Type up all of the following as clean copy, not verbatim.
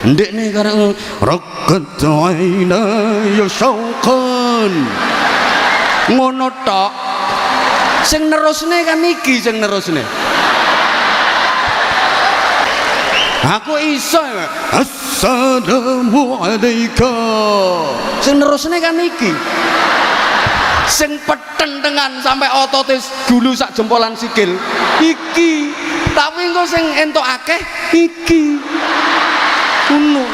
ndek nih karena rakat aina ya syauqan ngono tok. Sing nerusne kan iki sing nerusne. Aku iso assalamu alayka. Sing nerusne kan iki. Sing petentengan sampai ototis dulu sak jempolan sikil iki. Tapi engko sing entuk akeh iki. Ngono.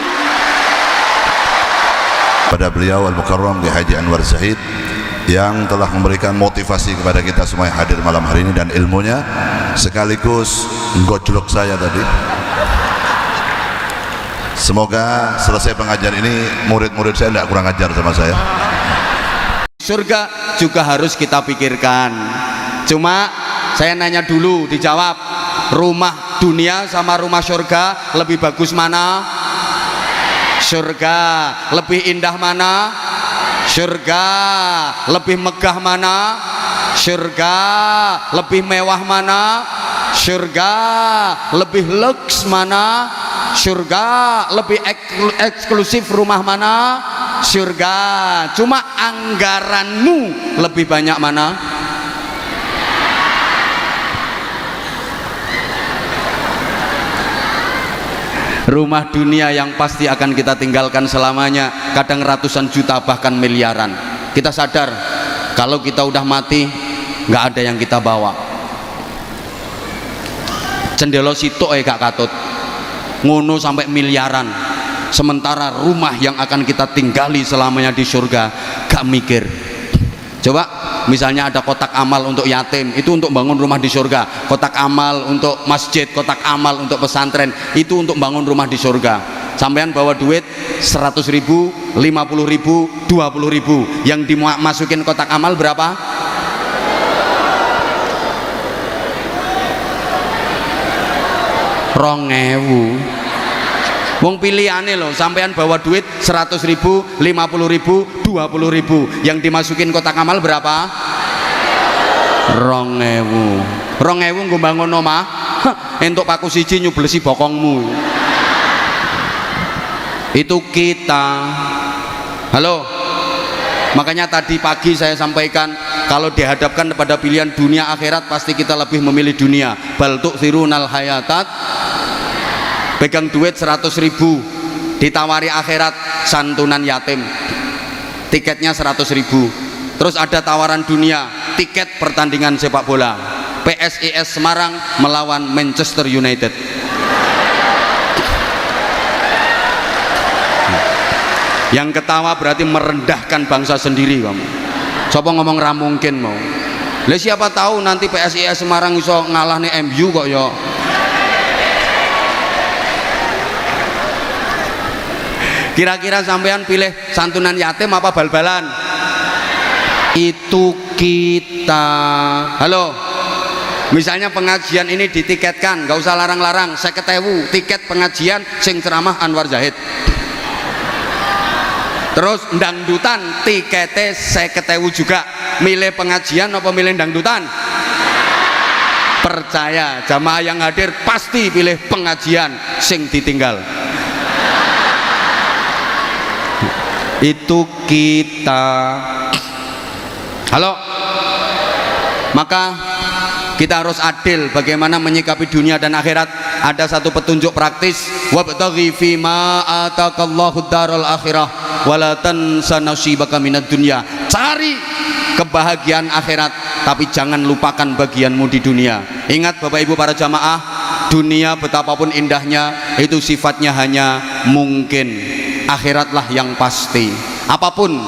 Pada beliau Al-Mukarram Ki Haji Anwar Zahid yang telah memberikan motivasi kepada kita semua yang hadir malam hari ini dan ilmunya sekaligus gojlok saya tadi. Semoga selesai pengajian ini murid-murid saya tidak kurang ajar sama saya. Surga juga harus kita pikirkan. Cuma saya nanya dulu, dijawab, rumah dunia sama rumah surga lebih bagus mana? Surga. Lebih indah mana? Surga. Lebih megah mana? Surga. Lebih mewah mana? Surga. Lebih lux mana? Surga. Lebih eksklusif rumah mana? Surga. Cuma anggaranmu lebih banyak mana? Rumah dunia yang pasti akan kita tinggalkan selamanya, kadang ratusan juta bahkan miliaran. Kita sadar kalau kita udah mati nggak ada yang kita bawa. Cendelo sitok gak katut ngono sampai miliaran. Sementara rumah yang akan kita tinggali selamanya di surga gak mikir. Coba misalnya ada kotak amal untuk yatim, itu untuk bangun rumah di surga. Kotak amal untuk masjid, kotak amal untuk pesantren, itu untuk bangun rumah di surga. Sampean bawa duit 100.000, 50.000, 20.000, yang dimasukin kotak amal berapa? Rongewu. Wong pilihane loh, sampean bawa duit 100.000, 50.000, 20.000, yang dimasukin kotak amal berapa? Rongewu. Gue bangun omah, entuk paku siji nyublesi bokongmu. Itu kita. Halo. Makanya tadi pagi saya sampaikan, kalau dihadapkan pada pilihan dunia akhirat pasti kita lebih memilih dunia. Bal tu'thirunal hayatat. Pegang duit 100.000, ditawari akhirat santunan yatim, tiketnya 100.000. Terus ada tawaran dunia, tiket pertandingan sepak bola, PSIS Semarang melawan Manchester United. Yang ketawa berarti merendahkan bangsa sendiri kamu. Sopo ngomong ra mungkin mau. Lah siapa tahu nanti PSIS Semarang iso ngalah nih MU kok ya. Kira-kira sampean pilih santunan yatim apa bal-balan? Itu kita. Halo. Misalnya pengajian ini ditiketkan, nggak usah larang-larang, 50.000 tiket pengajian sing ceramah Anwar Zahid. Terus dangdutan tiketnya 50.000 juga. Milih pengajian apa milih dangdutan? Percaya jamaah yang hadir pasti pilih pengajian sing ditinggal. Itu kita. Halo. Maka kita harus adil bagaimana menyikapi dunia dan akhirat. Ada satu petunjuk praktis, wabtaghi fima atakallahu darul akhirah wala tansa nasibaka minad dunya. Cari kebahagiaan akhirat tapi jangan lupakan bagianmu di dunia. Ingat Bapak Ibu para jamaah, dunia betapapun indahnya itu sifatnya hanya mungkin. Akhiratlah yang pasti. Apapun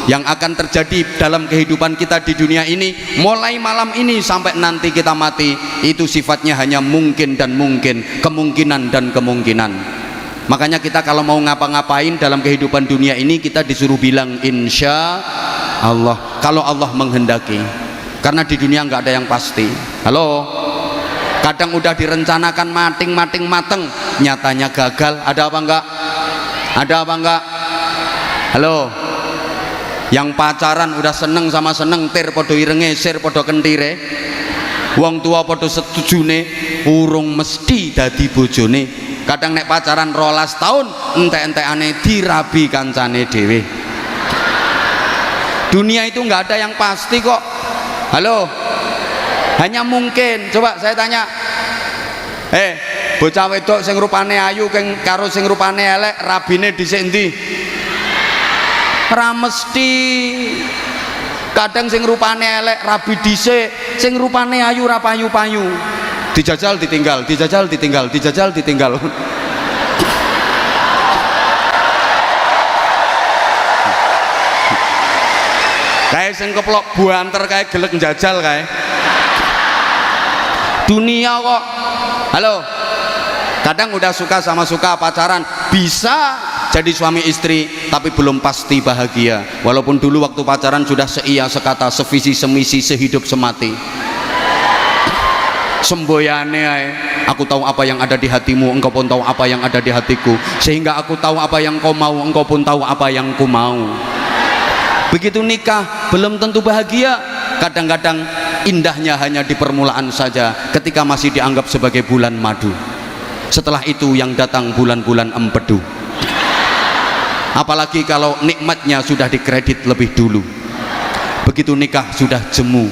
yang akan terjadi dalam kehidupan kita di dunia ini, mulai malam ini sampai nanti kita mati, itu sifatnya hanya mungkin dan mungkin, kemungkinan dan kemungkinan. Makanya kita kalau mau ngapa-ngapain dalam kehidupan dunia ini, kita disuruh bilang insya Allah, kalau Allah menghendaki. Karena di dunia nggak ada yang pasti. Halo. Kadang udah direncanakan mateng, nyatanya gagal. Ada apa enggak? Ada apa enggak? Halo. Yang pacaran udah seneng sama seneng, tir podo irenge, sir podo kentire, wong tua podo setujune, urung mesti dadi bojone. kadang nek pacaran 12 tahun entek-entekane dirabi kancane dhewe. Dunia itu nggak ada yang pasti kok. Halo, hanya mungkin. Coba saya tanya, bocah wedok sing rupane ayu karo sing rupane elek rabine dhisik endi? Ra mesti. Kadang sing rupane elek rabi dhisik, sing rupane ayu ra payu-payu. Dijajal ditinggal, dijajal ditinggal, dijajal ditinggal. Kayak sing keplok buanter kayak gelek njajal kayak. Dunia kok. Halo. Kadang udah suka sama suka pacaran, bisa jadi suami istri tapi belum pasti bahagia, walaupun dulu waktu pacaran sudah seia sekata, sevisi semisi, sehidup semati. Semboyane ae, aku tahu apa yang ada di hatimu, engkau pun tahu apa yang ada di hatiku, sehingga aku tahu apa yang kau mau, engkau pun tahu apa yang ku mau. Begitu nikah belum tentu bahagia. Kadang-kadang indahnya hanya di permulaan saja, ketika masih dianggap sebagai bulan madu. Setelah itu yang datang bulan-bulan empedu. Apalagi kalau nikmatnya sudah dikredit lebih dulu. Begitu nikah sudah jemu,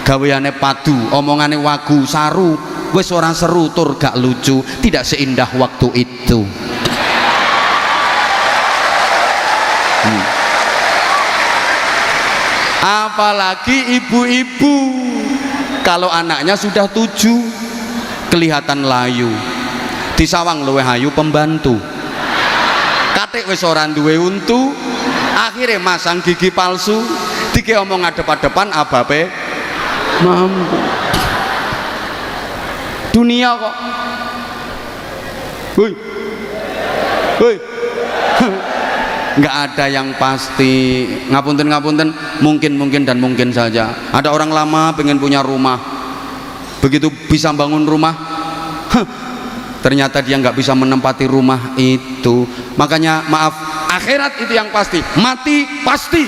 gaweane padu, omongane wagu saru, wis ora seru tur gak lucu, tidak seindah waktu itu. Apalagi ibu-ibu, kalau anaknya sudah 7 kelihatan layu, disawang luwih ayu pembantu. Katik wis ora duwe untu, akhirnya masang gigi palsu, dike omong adep-adepan abape mampu. Dunia kok. Woi. Nggak ada yang pasti. Ngapunten, mungkin dan mungkin saja. Ada orang lama pengen punya rumah, begitu bisa bangun rumah, ternyata dia nggak bisa menempati rumah itu. Makanya maaf, akhirat itu yang pasti. Mati pasti,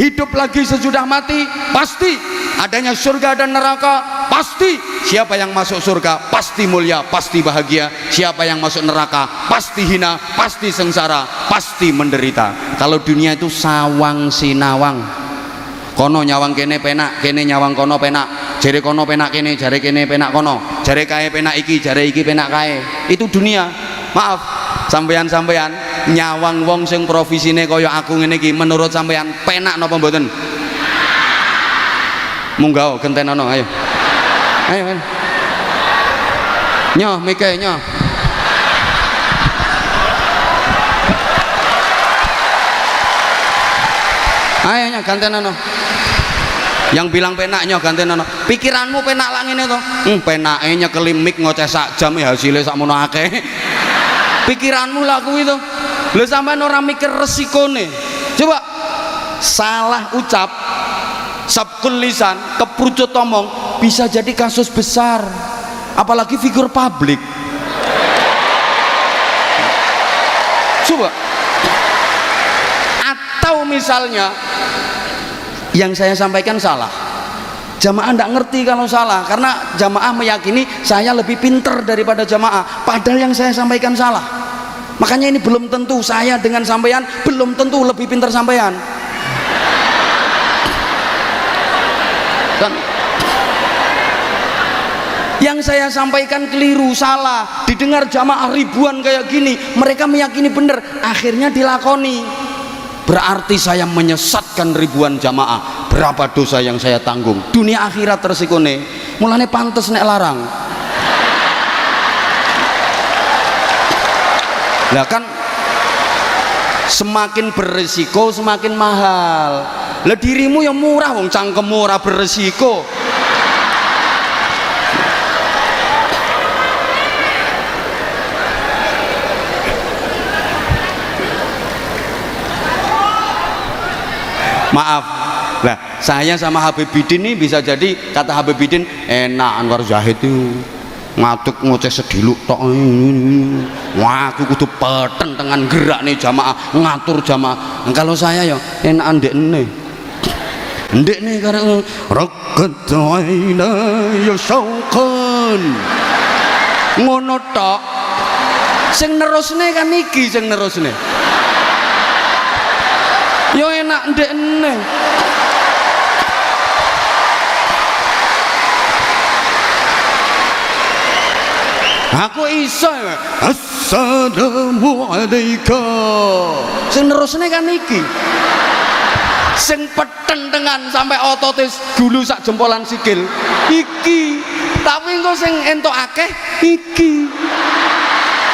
hidup lagi sesudah mati pasti, adanya surga dan neraka pasti. Siapa yang masuk surga pasti mulia, pasti bahagia. Siapa yang masuk neraka pasti hina, pasti sengsara, pasti menderita. Kalau dunia itu sawang sinawang, kono nyawang kene penak, kene nyawang kono penak, jare kono penak kene, jare kene penak kono, jare kae penak iki, jare iki penak kae. Itu dunia. Maaf sampeyan-sampeyan nyawang wong sing profesine kaya aku ngene iki, menurut sampeyan penak napa mboten? Munggah gentenono, ayo kan. Nyoh mike nyoh. Ayo nyoh gantenono. Yang bilang penak nyoh gantenono. Pikiranmu penak lah ngene to. Penake nyekeli mik ngoceh sak jam hasilnya sakmono akeh. Pikiranmu lah kuwi to. Lho sampean ora mikir resikone. Coba salah ucap, sabkul lisan, keprucut omong bisa jadi kasus besar, apalagi figur publik. Coba. Atau misalnya yang saya sampaikan salah, jamaah tidak ngerti kalau salah, karena jamaah meyakini saya lebih pinter daripada jamaah, padahal yang saya sampaikan salah. Makanya ini belum tentu, saya dengan sampean belum tentu lebih pinter sampean. Dan yang saya sampaikan keliru, salah, didengar jamaah ribuan kayak gini, mereka meyakini benar, akhirnya dilakoni. Berarti saya menyesatkan ribuan jamaah. Berapa dosa yang saya tanggung? Dunia akhirat tersikone, mulane pantes nek larang. Lah kan semakin beresiko semakin mahal. Lah dirimu yang murah, wong cangkemmu ora beresiko. Maaf, lah saya sama Habibidin ini bisa jadi, kata Habibidin, enak Anwar Zahid itu ngatuk ngoceh sediluk tok. Wah aku kudu peten dengan gerak nih jamaah, ngatur jamaah. Kalau saya ya enak ndek nih karena rakat aina ya syauqan ngono tok. Sing nerusne kan iki sing nerusne. Yo enak ndekne. Aku iso. Assalamualaikum. Sing nerusne kan iki. Sing petentengan sampai ototis gulu sak jempolan sikil iki. Tapi engko sing entuk akeh iki.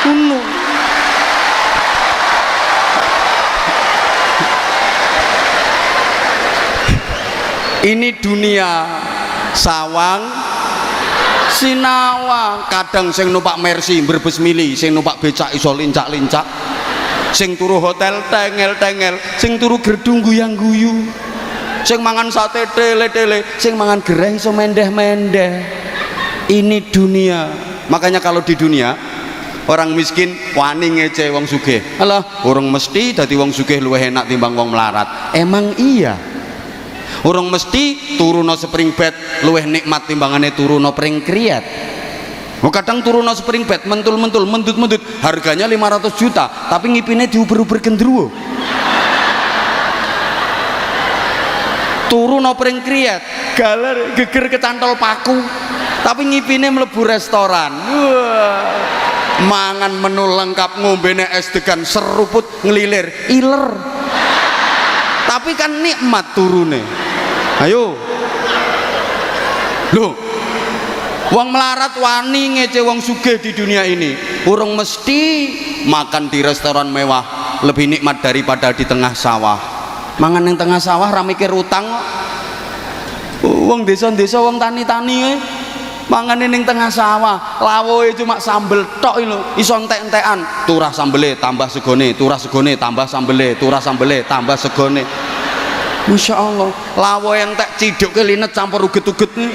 Ngono. Ini dunia sawang sinawang. Kadang sing numpak Mercy Brebes mili, sing numpak becak iso lincak-lincak, sing turu hotel tengel-tengel, sing turu gerdung guyang-guyu, sing mangan sate tele-tele, sing mangan gereh iso mendeh-mendeh. Ini dunia. Makanya kalau di dunia orang miskin wani ngece wong sugih. Alah, urung mesti dadi wong sugih luwih enak timbang wong melarat. Emang iya. Urung mesti turuno spring bed luwih nikmat timbangane turuno pring kriat. Kadang turuno spring bed mentul-mentul mendut-mendut harganya 500 juta tapi ngipine diuber-uber gendruwo. Turuno pring kriat galer geger kecantol paku tapi ngipine mlebu restoran. Wah, mangan menu lengkap, ngombene es degan seruput ngelilir iler tapi kan nikmat turune. Ayo loh, wong melarat wani ngece wong sugih di dunia ini. Urung mesti makan di restoran mewah lebih nikmat daripada di tengah sawah. Mangan yang tengah sawah ra mikir utang kok. Wong desa-desa wong tani-tani mangan ning tengah sawah lawoe cuma sambel tok lho, iso entek-entekan. Turah sambele tambah segone, turah segone tambah sambele, turah sambele tambah segone. Masya Allah, lawo entek ciduk kelinet campur uget-uget nih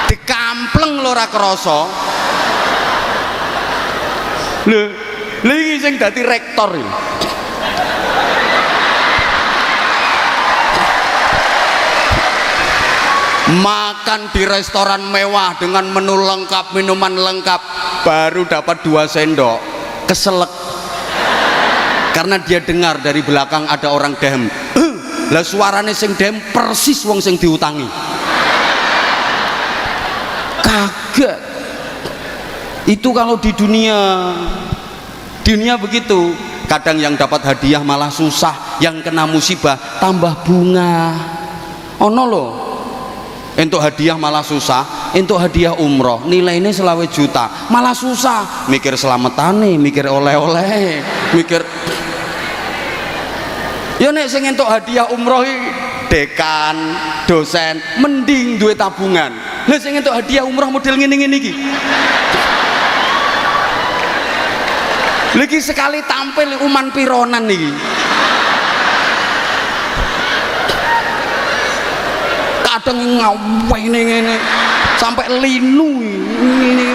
dikampleng lho ora krasa. Lho iki sing dadi rektor iki. Makan di restoran mewah dengan menu lengkap, minuman lengkap, baru dapat 2 sendok keselek karena dia dengar dari belakang ada orang dehem. Lah suarane sing dehem persis wong sing diutangi. Kaget. Itu kalau di dunia begitu. Kadang yang dapat hadiah malah susah, yang kena musibah tambah bunga. Ono lho, entuk hadiah malah susah, entuk hadiah umroh nilainya 20 juta malah susah, mikir selametane, mikir oleh-oleh, mikir. Ya nek sing entuk hadiah umroh iki dekan, dosen, mending duwe tabungan. Lah sing entuk hadiah umroh model ngene-ngene iki. Lagi sekali tampil uman pironan iki. Kadang ngawene ngene sampai linu ini.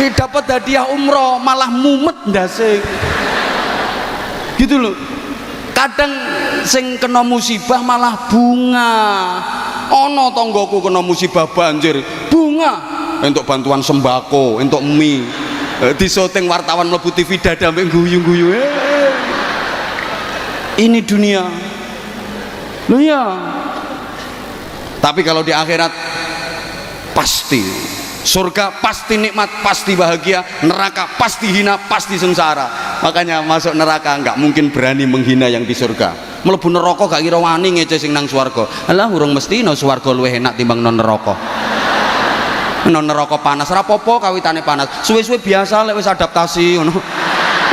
Ini dapat hadiah umroh malah mumet ndase. Gitu loh. Kadang sing kena musibah malah bunga. Ono tonggoku kena musibah banjir, bunga. Untuk bantuan sembako, untuk mie. Di syuting wartawan mlebu TV dada mbek guyu-guyu. Ini dunia. Loh ya. Tapi kalau di akhirat pasti surga, pasti nikmat, pasti bahagia. Neraka pasti hina, pasti sengsara. Makanya masuk neraka nggak mungkin berani menghina yang di surga. Mlebu neraka gak kira wani ngece sing nang swarga. Alah urung mesti no swarga luwih enak timbang non neraka. Non neraka panas ora apa-apa kawitane panas. Suwe-suwe biasa lek wis adaptasi ngono.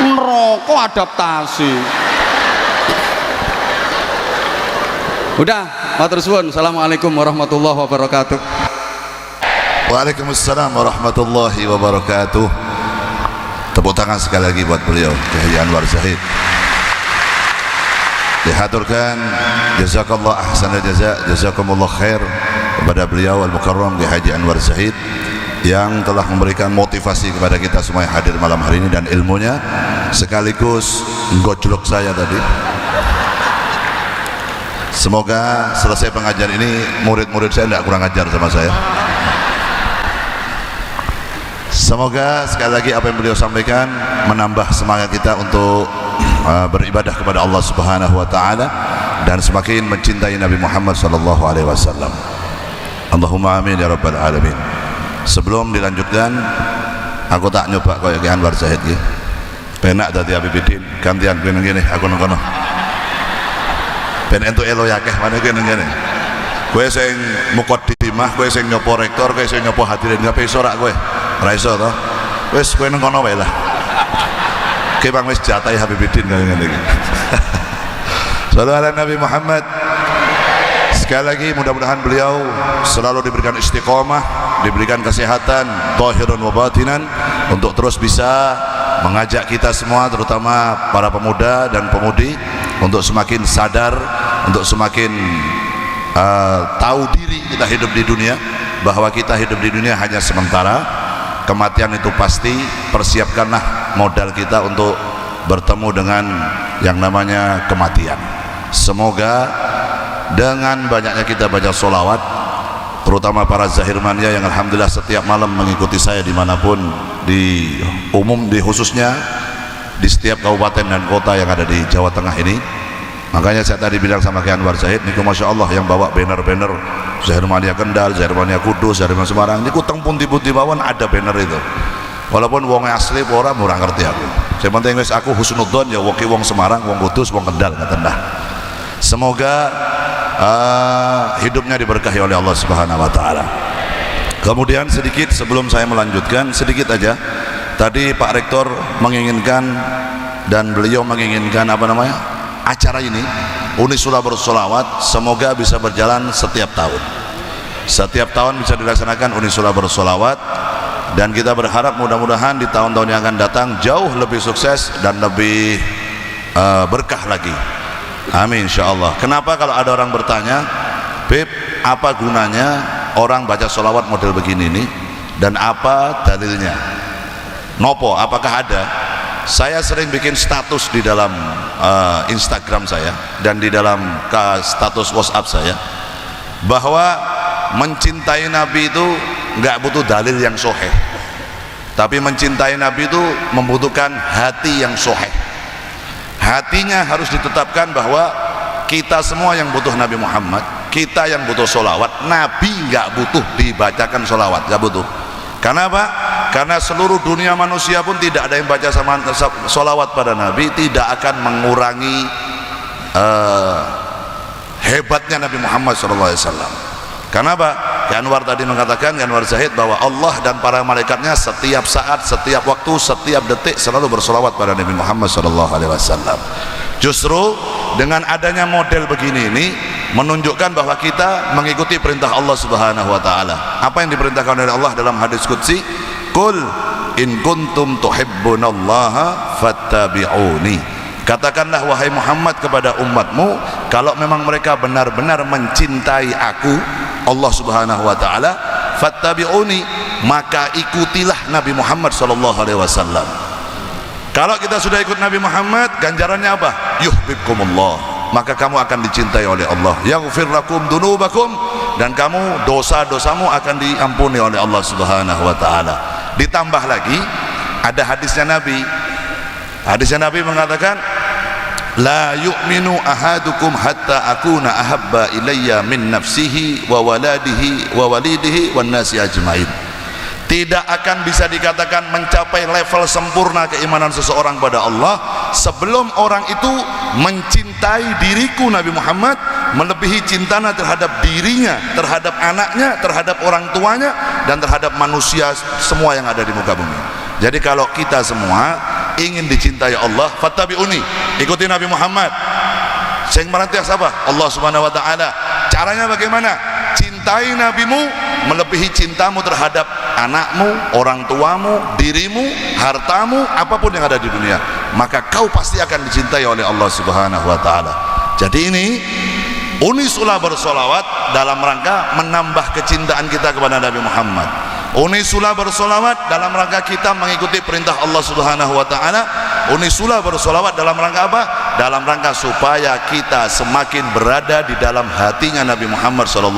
Neraka adaptasi. Udah, matur suwun. Assalamualaikum warahmatullahi wabarakatuh. Waalaikumsalam warahmatullahi wabarakatuh. Tepuk tangan sekali lagi buat beliau, Kiai Haji Anwar Zahid. Dihaturkan jazakallah ahsanal jaza, jazakumullah khair kepada beliau Al-Mukarram Kiai Haji Anwar Zahid yang telah memberikan motivasi kepada kita semua yang hadir malam hari ini dan ilmunya sekaligus gojlok saya tadi. Semoga selesai pengajian ini murid-murid saya tidak kurang ajar sama saya. Semoga sekali lagi apa yang beliau sampaikan menambah semangat kita untuk beribadah kepada Allah Subhanahu wa taala dan semakin mencintai Nabi Muhammad sallallahu alaihi wasallam. Allahumma amin ya rabbal alamin. Sebelum dilanjutkan, aku tak nyoba koyo Ki Anwar Zahid iki. Penak dadi Habibidin, gantian kowe nang kene, aku nang kono. Ben entuk elo yakeh maneh kowe nang kene. Kowe sing muqaddimah, kowe sing nyopo rektor, kowe sing nyopo hadirin kabeh iso rak kowe. Ora iso to. Wis kowe nang kono wae lah. Kowe bang wis jatahi Habibidin kaya ngene iki. Sallallahu alaihi Nabi Muhammad. Sekali lagi mudah-mudahan beliau selalu diberikan istiqomah, diberikan kesehatan zahirun wa batinan untuk terus bisa mengajak kita semua, terutama para pemuda dan pemudi, untuk semakin sadar, untuk semakin tahu diri kita hidup di dunia, bahwa kita hidup di dunia hanya sementara, kematian itu pasti. Persiapkanlah modal kita untuk bertemu dengan yang namanya kematian. Semoga dengan banyaknya kita baca sholawat, terutama para zahirmania yang alhamdulillah setiap malam mengikuti saya dimanapun, di umum, di khususnya di setiap kabupaten dan kota yang ada di Jawa Tengah ini. Makanya saya tadi bilang sama Ki Anwar Zahid niku Masya Allah yang bawa banner-banner Zahirmania Kendal, Zahirmania Kudus, Zahirmania Semarang niku teng pundi-pundi mawon ada banner itu. Walaupun wong asli ora murah ngerti aku. Yang penting wis aku husnudzon ya wong Semarang, wong Kudus, wong Kendal ngaten dah. Semoga hidupnya diberkahi oleh Allah Subhanahu wa taala. Kemudian sedikit sebelum saya melanjutkan, sedikit aja. Tadi Pak Rektor menginginkan dan beliau menginginkan acara ini Unisula Bersolawat semoga bisa berjalan setiap tahun. Setiap tahun bisa dilaksanakan Unisula Bersolawat, dan kita berharap mudah-mudahan di tahun-tahun yang akan datang jauh lebih sukses dan lebih berkah lagi. Amin insyaallah. Kenapa kalau ada orang bertanya, Beb, apa gunanya orang baca sholawat model begini nih, dan apa dalilnya? Nopo, apakah ada? Saya sering bikin status di dalam Instagram saya dan di dalam status WhatsApp saya, bahwa mencintai Nabi itu nggak butuh dalil yang sahih, tapi mencintai Nabi itu membutuhkan hati yang sahih. Hatinya harus ditetapkan bahwa kita semua yang butuh Nabi Muhammad, kita yang butuh sholawat. Nabi nggak butuh dibacakan sholawat, nggak butuh. Karena apa? Karena seluruh dunia manusia pun tidak ada yang baca sama sholawat pada Nabi, tidak akan mengurangi hebatnya Nabi Muhammad SAW. Karena apa? Ki Anwar tadi mengatakan, Ki Anwar Zahid, bahwa Allah dan para malaikatnya setiap saat, setiap waktu, setiap detik selalu bersolawat pada Nabi Muhammad SAW. Justru dengan adanya model begini ini menunjukkan bahwa kita mengikuti perintah Allah Subhanahu wa taala. Apa yang diperintahkan oleh Allah dalam hadis qudsi? Qul in kuntum tuhibbunallaha fattabi'uni. Katakanlah wahai Muhammad kepada umatmu, kalau memang mereka benar-benar mencintai aku, Allah Subhanahu wa taala, fattabi'uni, maka ikutilah Nabi Muhammad sallallahu alaihi wasallam. Kalau kita sudah ikut Nabi Muhammad, ganjarannya apa? Yuhibbukumullah, maka kamu akan dicintai oleh Allah. Yaghfir lakum dunubakum, dan kamu dosa-dosamu akan diampuni oleh Allah Subhanahu wa taala. Ditambah lagi ada hadisnya Nabi. Hadisnya Nabi mengatakan, la yu'minu ahadukum hatta akuna ahabba ilayya min nafsihi wa waladihi wa walidihi wan nasi ajmain. Tidak akan bisa dikatakan mencapai level sempurna keimanan seseorang pada Allah sebelum orang itu mencintai diriku Nabi Muhammad melebihi cintanya terhadap dirinya, terhadap anaknya, terhadap orang tuanya, dan terhadap manusia semua yang ada di muka bumi. Jadi kalau kita semua ingin dicintai Allah, fattabi'uni, ikuti Nabi Muhammad. Sing merantias apa? Allah Subhanahu wa taala. Caranya bagaimana? Cintai nabimu melebihi cintamu terhadap anakmu, orang tuamu, dirimu, hartamu, apapun yang ada di dunia. Maka kau pasti akan dicintai oleh Allah Subhanahu wa taala. Jadi ini Unisula bersolawat dalam rangka menambah kecintaan kita kepada Nabi Muhammad. Unisula bersolawat dalam rangka kita mengikuti perintah Allah Subhanahu wa taala. Unisula bersolawat dalam rangka apa? dalam rangka supaya kita semakin berada di dalam hatinya Nabi Muhammad SAW.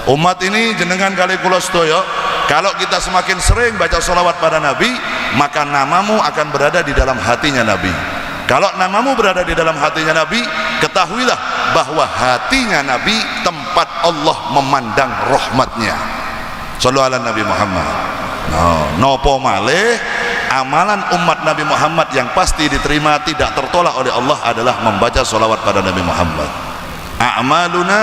Umat ini jenengan kali kula sedaya, kalau kita semakin sering baca sholawat pada Nabi, maka namamu akan berada di dalam hatinya Nabi. Kalau namamu berada di dalam hatinya Nabi, ketahuilah bahwa hatinya Nabi tempat Allah memandang rahmatnya. Shallallahu ala Nabi Muhammad. Nopo malih amalan umat Nabi Muhammad yang pasti diterima tidak tertolak oleh Allah adalah membaca sholawat pada Nabi Muhammad. A'maluna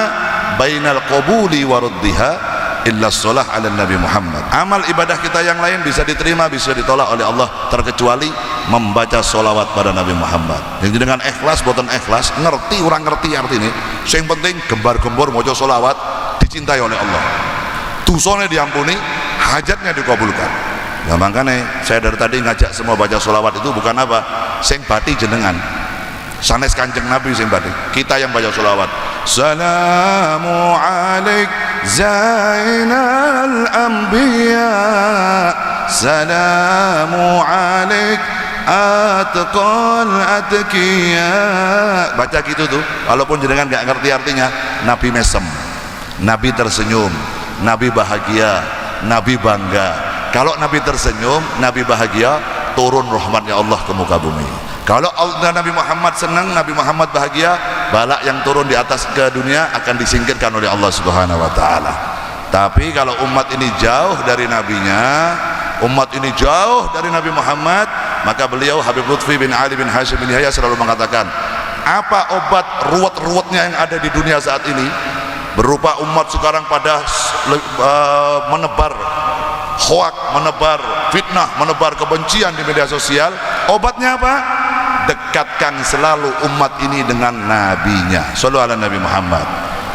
bainal qabuli wa raddiha illa sholah ala Nabi Muhammad. Amal ibadah kita yang lain bisa diterima, bisa ditolak oleh Allah, terkecuali membaca sholawat pada Nabi Muhammad. Yang dengan ikhlas, boten ikhlas, ngerti orang ngerti artinya, yang penting gembar-gembor maca sholawat dicintai oleh Allah, dosane diampuni, hajatnya dikabulkan. Nah makanya saya dari tadi ngajak semua baca sholawat itu bukan apa, sing bati jenengan, sanes kanjeng Nabi sing bati, kita yang baca sholawat. Salamu alaik zainal anbiya, salamu alaik atqal atqiya. Baca gitu tuh, walaupun jenengan gak ngerti artinya. Nabi mesem, Nabi tersenyum, Nabi bahagia, Nabi bangga. Kalau Nabi tersenyum, Nabi bahagia, turun rahmatnya Allah ke muka bumi. Kalau Nabi Muhammad senang, Nabi Muhammad bahagia, balak yang turun di atas ke dunia akan disingkirkan oleh Allah Subhanahu wa taala. Tapi kalau umat ini jauh dari nabinya, umat ini jauh dari Nabi Muhammad, maka beliau Habib Lutfi bin Ali bin Hashim bin Yahya selalu mengatakan, apa obat ruwet-ruwetnya yang ada di dunia saat ini, berupa umat sekarang pada menebar hoak, menebar fitnah, menebar kebencian di media sosial. Obatnya apa? Dekatkan selalu umat ini dengan nabinya. Shallallahu ala Nabi Muhammad.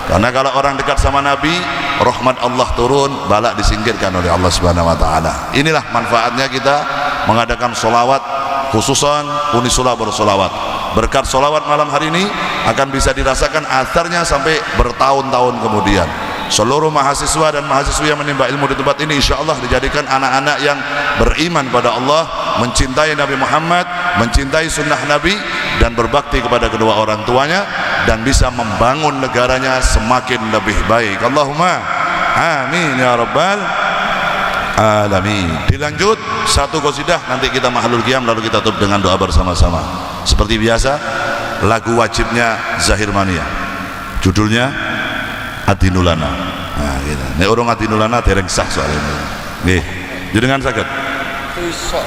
Karena kalau orang dekat sama Nabi, rahmat Allah turun, balak disingkirkan oleh Allah Subhanahu wa taala. Inilah manfaatnya kita mengadakan sholawat, khususan Unisula bersolawat. Berkat sholawat malam hari ini akan bisa dirasakan atharnya sampai bertahun-tahun kemudian. Seluruh mahasiswa dan mahasiswi yang menimba ilmu di tempat ini insya Allah dijadikan anak-anak yang beriman pada Allah, mencintai Nabi Muhammad, mencintai sunnah Nabi, dan berbakti kepada kedua orang tuanya, dan bisa membangun negaranya semakin lebih baik. Allahumma amin ya rabbal alamin. Dilanjut satu qasidah, nanti kita mahalul qiyam, lalu kita tutup dengan doa bersama-sama. Seperti biasa, lagu wajibnya Zahir Mania, judulnya Adinulana. Nah, gitu. Nek urung Adinulana dereng sah soal ini. Nggih. Jenengan saged. Iso.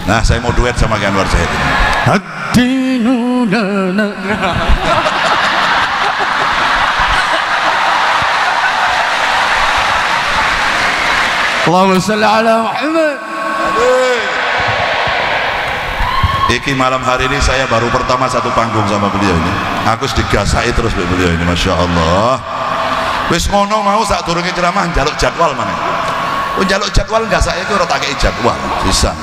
Nah, saya mau duet sama Ki Anwar Zahid. Adinulana. Allahumma shalli ala Muhammad. Iki malam hari ini saya baru pertama satu panggung sama beliau ini. Aku digasai terus beliau ini, masya Allah. Wis ngono mau saat turunnya ceramah jaluk jadwal mana? Jaluk jadwal gasai itu rotak jadwal bisa.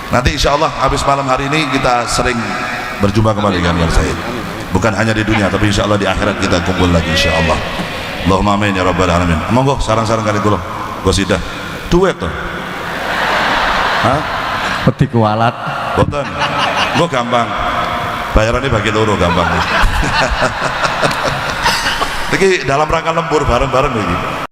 Nanti insya Allah habis malam hari ini kita sering berjumpa kembali dengan Said. Bukan hanya di dunia, tapi insya Allah di akhirat kita kumpul lagi insya Allah. Allahumma amin ya rabbal alamin. Monggo sarang-sarang kali kula. Gosidah duet tuh. Hah? Peti kualat. Boten. Gua gampang. Bayarannya bagi loro gampang. Iki dalam rangka lembur bareng-bareng iki.